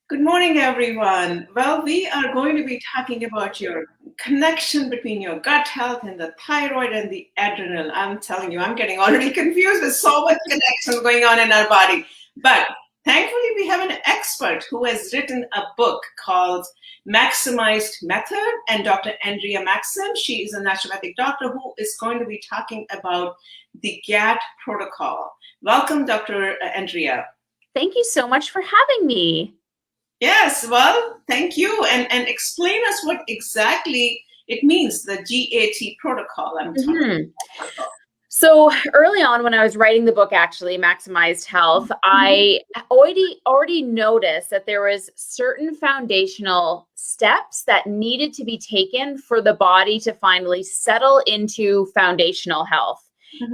Good morning, everyone. Well, we are going to be talking about your connection between your gut health and the thyroid and the adrenal. I'm telling you, I'm getting already confused with so much connection going on in our body. But thankfully, we have an expert who has written a book called Maximized Method, and Dr. Andrea Maxim. She is a naturopathic doctor who is going to be talking about the GAT protocol. Welcome, Dr. Andrea. Thank you so much for having me. Yes, well, thank you. And explain us what exactly it means, the GAT protocol I'm talking about. So early on when I was writing the book, actually, Maximized Health, I already noticed that there was certain foundational steps that needed to be taken for the body to finally settle into foundational health.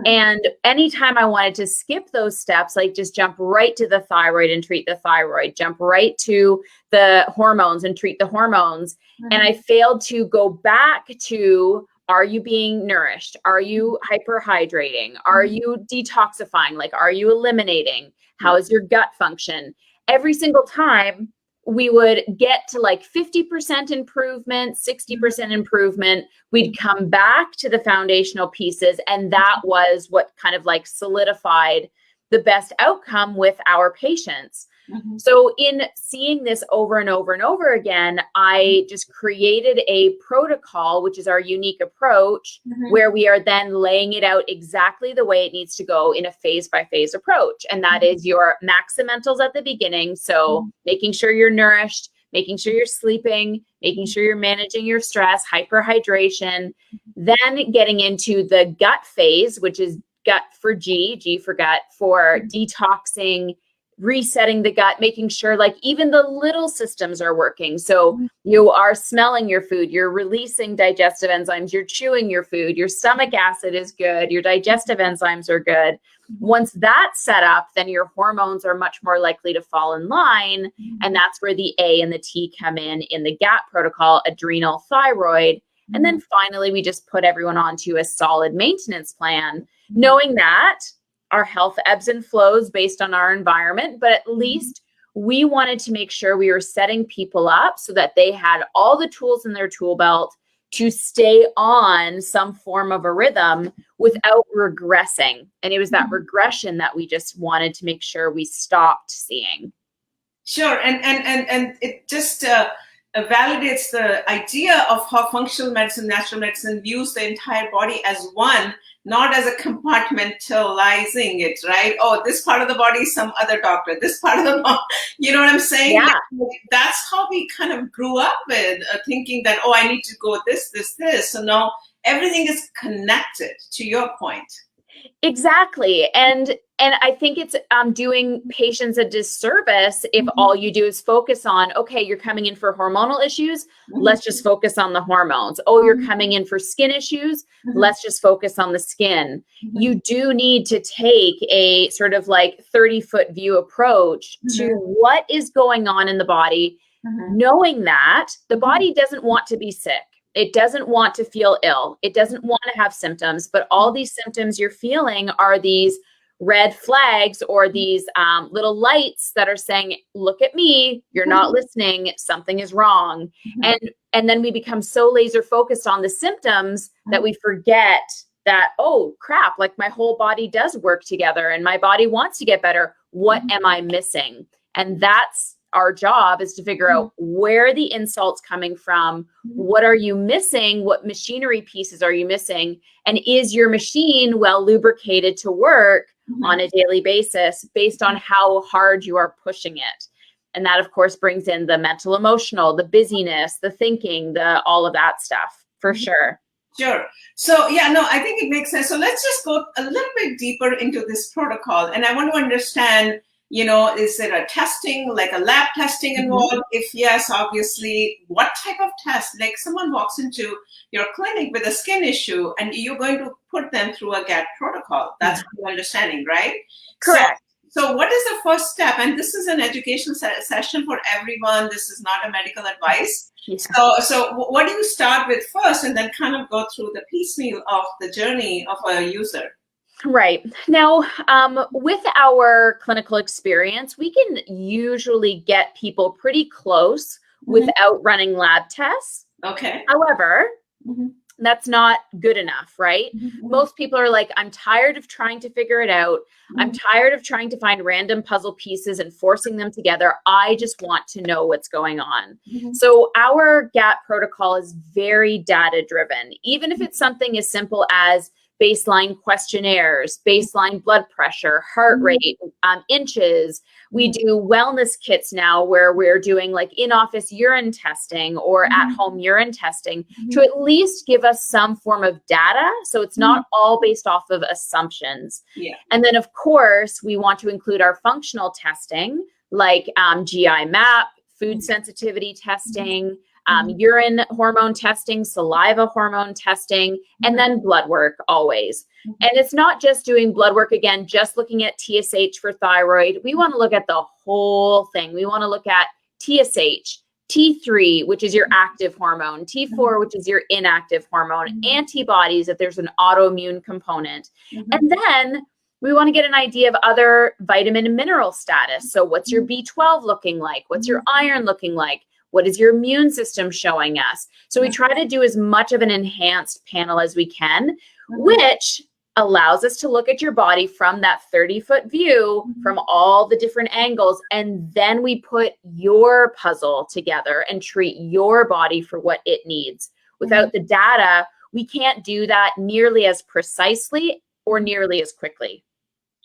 And anytime I wanted to skip those steps, like just jump right to the thyroid and treat the thyroid, jump right to the hormones and treat the hormones. And I failed to go back to, are you being nourished? Are you hyperhydrating? Are you detoxifying? Like, are you eliminating? How is your gut function? Every single time we would get to like 50% improvement, 60% improvement. We'd come back to the foundational pieces. And that was what kind of like solidified the best outcome with our patients. So in seeing this over and over and over again, I just created a protocol, which is our unique approach, where we are then laying it out exactly the way it needs to go in a phase-by-phase approach. And that is your maximentals at the beginning. So making sure you're nourished, making sure you're sleeping, making sure you're managing your stress, hyperhydration, then getting into the gut phase, which is gut for G for gut, for detoxing, resetting the gut, making sure like even the little systems are working. So you are smelling your food, you're releasing digestive enzymes, you're chewing your food, your stomach acid is good, your digestive enzymes are good. Once that's set up, then your hormones are much more likely to fall in line. And that's where the A and the T come in the GAT protocol, adrenal, thyroid. And then finally, we just put everyone onto a solid maintenance plan, knowing that our health ebbs and flows based on our environment, but at least we wanted to make sure we were setting people up so that they had all the tools in their tool belt to stay on some form of a rhythm without regressing. And it was that regression that we just wanted to make sure we stopped seeing. Sure, and it just validates the idea of how functional medicine, natural medicine views the entire body as one, not as a compartmentalizing it, right? Oh, this part of the body is some other doctor, this part of the body, you know what I'm saying? Yeah. Like, that's how we kind of grew up with thinking that, oh, I need to go this. So now everything is connected, to your point. Exactly. And I think it's doing patients a disservice if all you do is focus on, okay, you're coming in for hormonal issues, let's just focus on the hormones. Oh, you're coming in for skin issues, let's just focus on the skin. You do need to take a sort of like 30-foot view approach to what is going on in the body, knowing that the body doesn't want to be sick. It doesn't want to feel ill. It doesn't want to have symptoms, but all these symptoms you're feeling are these red flags or these little lights that are saying, look at me, you're not listening, something is wrong. And then we become so laser focused on the symptoms that we forget that, oh crap, like my whole body does work together and my body wants to get better. What am I missing? And that's our job, is to figure out where the insult's coming from. What are you missing? What machinery pieces are you missing? And is your machine well lubricated to work on a daily basis based on how hard you are pushing it? And that, of course, brings in the mental, emotional, the busyness, the thinking, all of that stuff, for sure. Sure. So, yeah, no, I think it makes sense. So let's just go a little bit deeper into this protocol. And I want to understand, is there a testing, like a lab testing involved? If yes, obviously, what type of test? Like someone walks into your clinic with a skin issue and you're going to put them through a GAT protocol. That's what you're understanding, right? Correct. So what is the first step? And this is an educational session for everyone. This is not a medical advice. Yeah. So what do you start with first and then kind of go through the piecemeal of the journey of a user? Right. Now, with our clinical experience, we can usually get people pretty close without running lab tests. Okay. However, that's not good enough, right? Mhm. Most people are like, I'm tired of trying to figure it out. I'm tired of trying to find random puzzle pieces and forcing them together. I just want to know what's going on. So our GAT protocol is very data driven, even if it's something as simple as baseline questionnaires, baseline blood pressure, heart rate, inches. We do wellness kits now where we're doing like in-office urine testing or at-home urine testing to at least give us some form of data. So it's not all based off of assumptions. Yeah. And then of course, we want to include our functional testing like GI map, food sensitivity testing, urine hormone testing, saliva hormone testing, and then blood work always. And it's not just doing blood work, again, just looking at TSH for thyroid. We want to look at the whole thing. We want to look at TSH, T3, which is your active hormone, T4, which is your inactive hormone, antibodies if there's an autoimmune component. And then we want to get an idea of other vitamin and mineral status. So what's your B12 looking like? What's your iron looking like? What is your immune system showing us? So we try to do as much of an enhanced panel as we can, which allows us to look at your body from that 30-foot view from all the different angles. And then we put your puzzle together and treat your body for what it needs. Without the data, we can't do that nearly as precisely or nearly as quickly.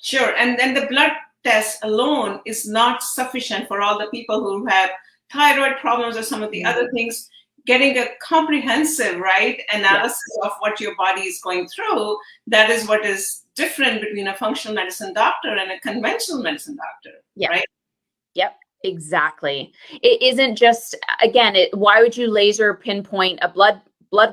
Sure. And then the blood test alone is not sufficient for all the people who have thyroid problems or some of the other things. Getting a comprehensive, right, analysis of what your body is going through, that is what is different between a functional medicine doctor and a conventional medicine doctor, right? Yep, exactly. It isn't just, again, why would you laser pinpoint a blood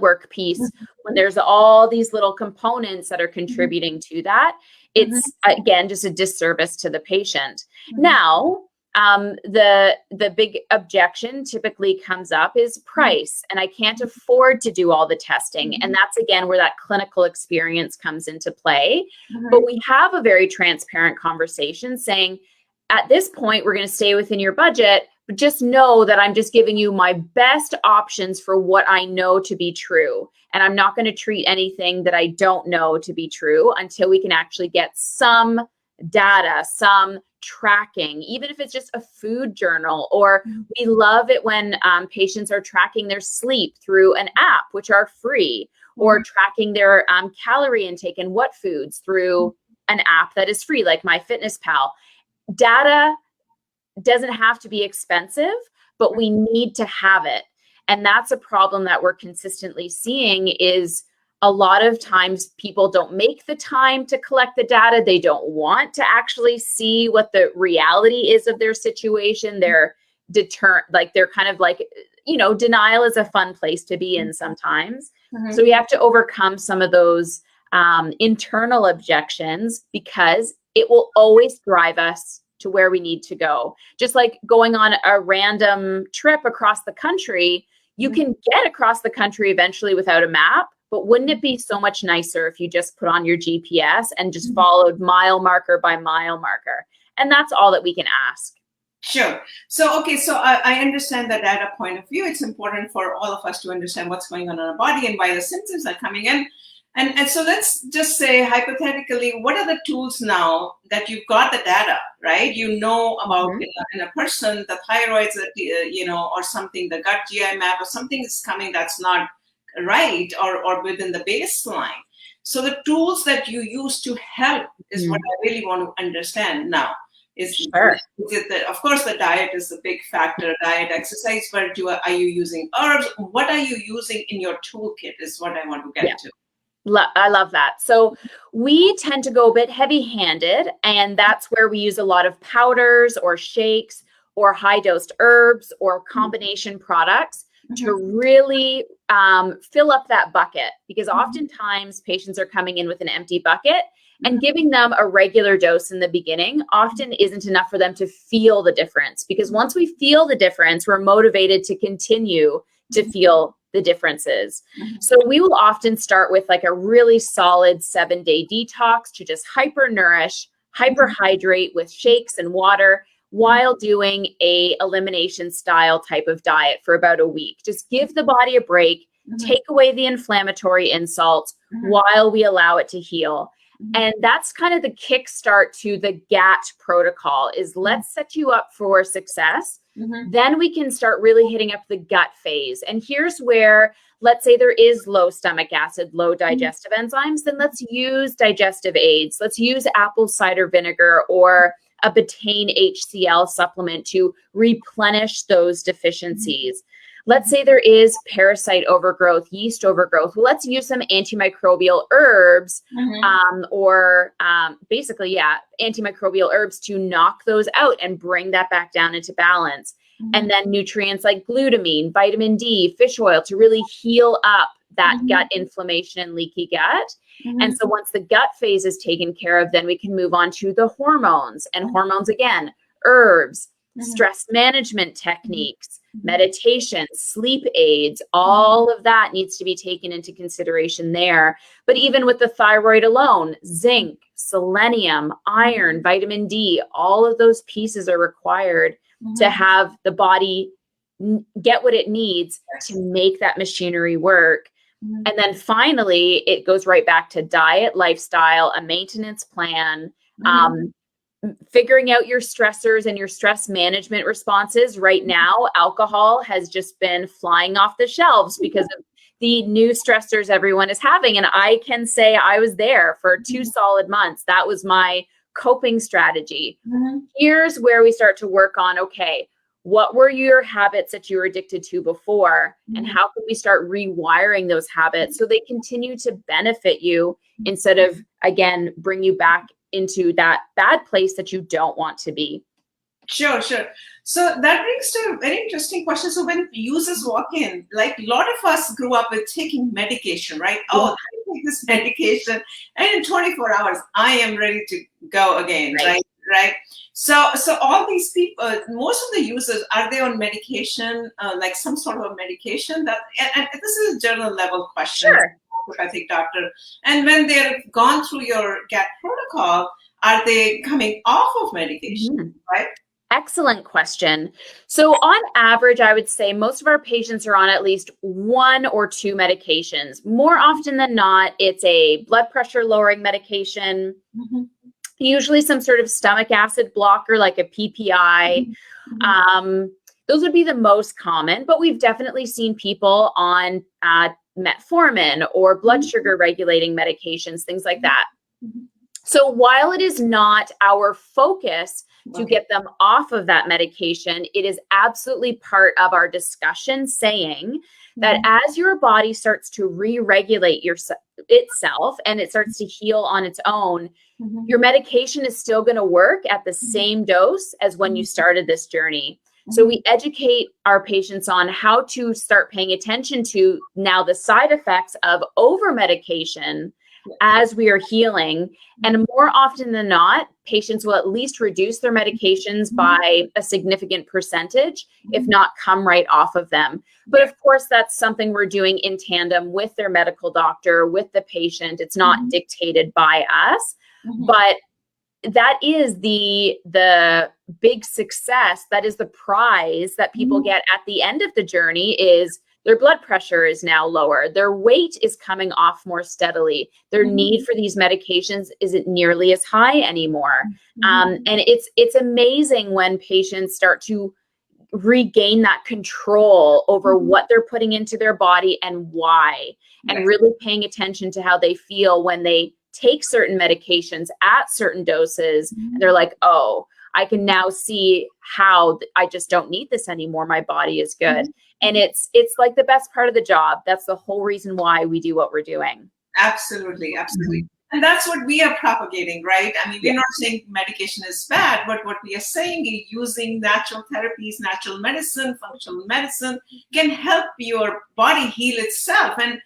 work piece when there's all these little components that are contributing to that? It's, again, just a disservice to the patient. Now, the big objection typically comes up is price, and I can't afford to do all the testing. And that's, again, where that clinical experience comes into play. But we have a very transparent conversation saying, at this point, we're going to stay within your budget, but just know that I'm just giving you my best options for what I know to be true. And I'm not going to treat anything that I don't know to be true until we can actually get some data, some tracking, even if it's just a food journal. Or we love it when patients are tracking their sleep through an app, which are free, or tracking their calorie intake and what foods through an app that is free, like MyFitnessPal. Data doesn't have to be expensive, but we need to have it. And that's a problem that we're consistently seeing is a lot of times people don't make the time to collect the data. They don't want to actually see what the reality is of their situation. They're they're kind of like, denial is a fun place to be in sometimes. So we have to overcome some of those internal objections because it will always drive us to where we need to go. Just like going on a random trip across the country, you can get across the country eventually without a map, but wouldn't it be so much nicer if you just put on your GPS and just followed mile marker by mile marker? And that's all that we can ask. Sure. So, okay, so I understand the data point of view. It's important for all of us to understand what's going on in our body and why the symptoms are coming in. And so let's just say hypothetically, what are the tools now that you've got the data, right? You know about in a person, the thyroids, or something, the gut GI map or something is coming that's not right or within the baseline. So the tools that you use to help is what I really want to understand now. Of course, the diet is a big factor, diet, exercise, but are you using herbs? What are you using in your toolkit is what I want to get to. I love that. So we tend to go a bit heavy-handed, and that's where we use a lot of powders or shakes or high-dosed herbs or combination products to really fill up that bucket, because oftentimes patients are coming in with an empty bucket, and giving them a regular dose in the beginning often isn't enough for them to feel the difference, because once we feel the difference, we're motivated to continue to feel the differences. So we will often start with like a really solid 7-day detox to just hyper nourish, hyperhydrate with shakes and water while doing a elimination style type of diet for about a week. Just give the body a break, take away the inflammatory insults while we allow it to heal. And that's kind of the kickstart to the GAT protocol is let's set you up for success. Then we can start really hitting up the gut phase. And here's where, let's say there is low stomach acid, low digestive enzymes, then let's use digestive aids. Let's use apple cider vinegar or a betaine HCl supplement to replenish those deficiencies. Let's say there is parasite overgrowth, yeast overgrowth. Well, let's use some antimicrobial herbs antimicrobial herbs to knock those out and bring that back down into balance. And then nutrients like glutamine, vitamin D, fish oil to really heal up that gut inflammation and leaky gut. And so once the gut phase is taken care of, then we can move on to the hormones. And hormones, again, herbs, stress management techniques, meditation, sleep aids, all of that needs to be taken into consideration there. But even with the thyroid alone, zinc, selenium, iron, vitamin D, all of those pieces are required to have the body get what it needs to make that machinery work. And then finally, it goes right back to diet, lifestyle, a maintenance plan, figuring out your stressors and your stress management responses. Right now, alcohol has just been flying off the shelves because of the new stressors everyone is having. And I can say I was there for 2 solid months. That was my coping strategy. Here's where we start to work on, okay, what were your habits that you were addicted to before? And how can we start rewiring those habits so they continue to benefit you instead of, again, bring you back into that bad place that you don't want to be? Sure. So that brings to a very interesting question. So when users walk in, like a lot of us grew up with taking medication, right? Oh, I take this medication and in 24 hours, I am ready to go again, right? So all these people, most of the users, are they on medication, like some sort of medication? And this is a general level question. Sure. Naturopathic doctor. And when they've gone through your GAT protocol, are they coming off of medication, right? Excellent question. So on average, I would say most of our patients are on at least 1 or 2 medications. More often than not, it's a blood pressure lowering medication, usually some sort of stomach acid blocker like a PPI. Those would be the most common, but we've definitely seen people on metformin or blood sugar regulating medications, things like that. So while it is not our focus to get them off of that medication, it is absolutely part of our discussion saying that as your body starts to re-regulate itself and it starts to heal on its own, your medication is still going to work at the same dose as when you started this journey. So we educate our patients on how to start paying attention to now the side effects of over-medication as we are healing. And more often than not, patients will at least reduce their medications by a significant percentage, if not come right off of them. But of course, that's something we're doing in tandem with their medical doctor, with the patient. It's not dictated by us, but that is the big success. That is the prize that people get at the end of the journey is their blood pressure is now lower. Their weight is coming off more steadily. Their need for these medications isn't nearly as high anymore. And it's amazing when patients start to regain that control over what they're putting into their body and why, and really paying attention to how they feel when they take certain medications at certain doses. And they're like, oh, I can now see how I just don't need this anymore. My body is good. And it's like the best part of the job. That's the whole reason why we do what we're doing. Absolutely. And that's what we are propagating, right? I mean, we're not saying medication is bad, but what we are saying is using natural therapies, natural medicine, functional medicine can help your body heal itself and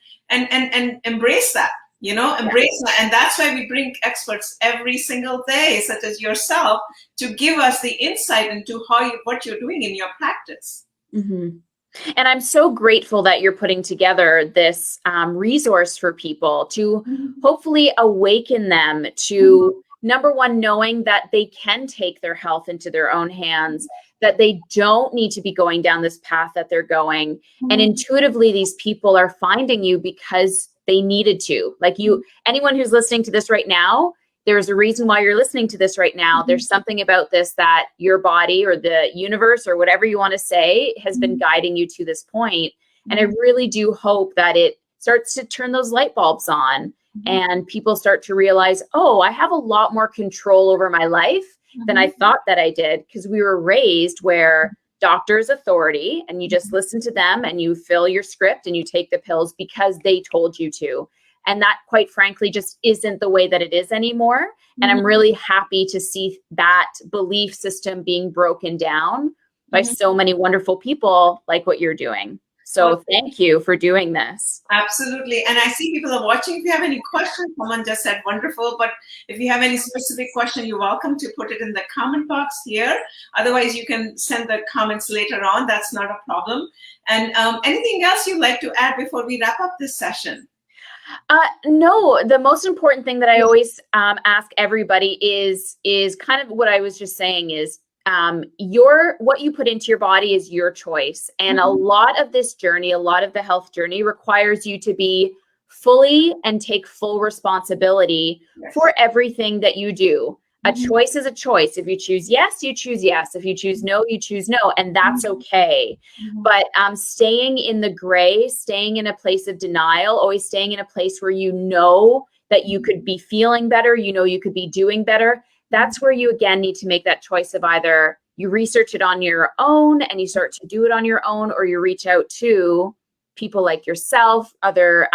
embrace that. Embrace that. And that's why we bring experts every single day, such as yourself, to give us the insight into what you're doing in your practice. And I'm so grateful that you're putting together this resource for people to hopefully awaken them to, number one, knowing that they can take their health into their own hands, that they don't need to be going down this path that they're going. And intuitively, these people are finding you because they needed to. Like you, anyone who's listening to this right now, there's a reason why you're listening to this right now. There's something about this that your body or the universe or whatever you want to say has been guiding you to this point. And I really do hope that it starts to turn those light bulbs on and people start to realize, oh, I have a lot more control over my life than I thought that I did, because we were raised where doctor's authority and you just listen to them and you fill your script and you take the pills because they told you to. And that, quite frankly, just isn't the way that it is anymore. And I'm really happy to see that belief system being broken down by so many wonderful people like what you're doing. So thank you for doing this. Absolutely. And I see people are watching. If you have any questions, someone just said wonderful. But if you have any specific question, you're welcome to put it in the comment box here. Otherwise, you can send the comments later on. That's not a problem. And anything else you'd like to add before we wrap up this session? No, the most important thing that I always ask everybody is kind of what I was just saying is what you put into your body is your choice. And a lot of this journey, a lot of the health journey requires you to be fully and take full responsibility for everything that you do. A choice is a choice. If you choose yes, you choose yes. If you choose no, you choose no. And that's okay. But staying in the gray, staying in a place of denial, always staying in a place where you know that you could be feeling better, you know you could be doing better, that's where you again need to make that choice of either you research it on your own and you start to do it on your own, or you reach out to people like yourself, other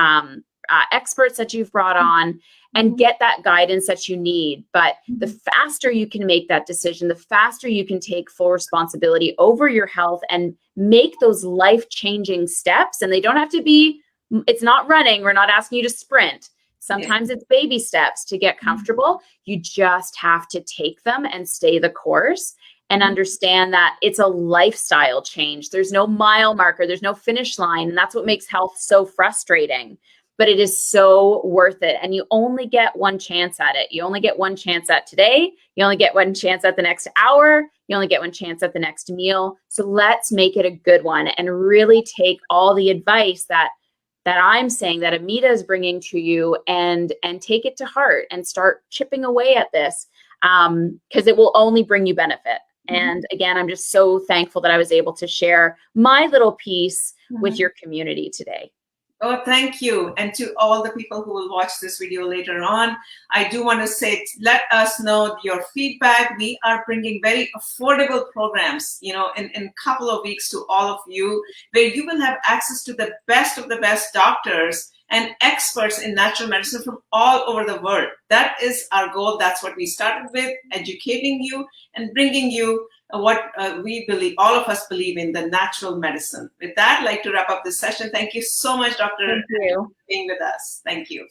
experts that you've brought on, and get that guidance that you need. But the faster you can make that decision, the faster you can take full responsibility over your health and make those life-changing steps. And they don't have to be, it's not running. We're not asking you to sprint. Sometimes it's baby steps to get comfortable. You just have to take them and stay the course and understand that it's a lifestyle change. There's no mile marker. There's no finish line. And that's what makes health so frustrating. But it is so worth it. And you only get one chance at it. You only get one chance at today. You only get one chance at the next hour. You only get one chance at the next meal. So let's make it a good one and really take all the advice that I'm saying, that Amita is bringing to you, and take it to heart and start chipping away at this, because it will only bring you benefit. And again, I'm just so thankful that I was able to share my little piece with your community today. Oh, thank you. And to all the people who will watch this video later on, I do want to say, let us know your feedback. We are bringing very affordable programs, in a couple of weeks to all of you, where you will have access to the best of the best doctors and experts in natural medicine from all over the world. That is our goal. That's what we started with, educating you and bringing you what we believe, all of us believe in, the natural medicine. With that, I'd like to wrap up this session. Thank you so much, Dr. Thank you for being with us. Thank you.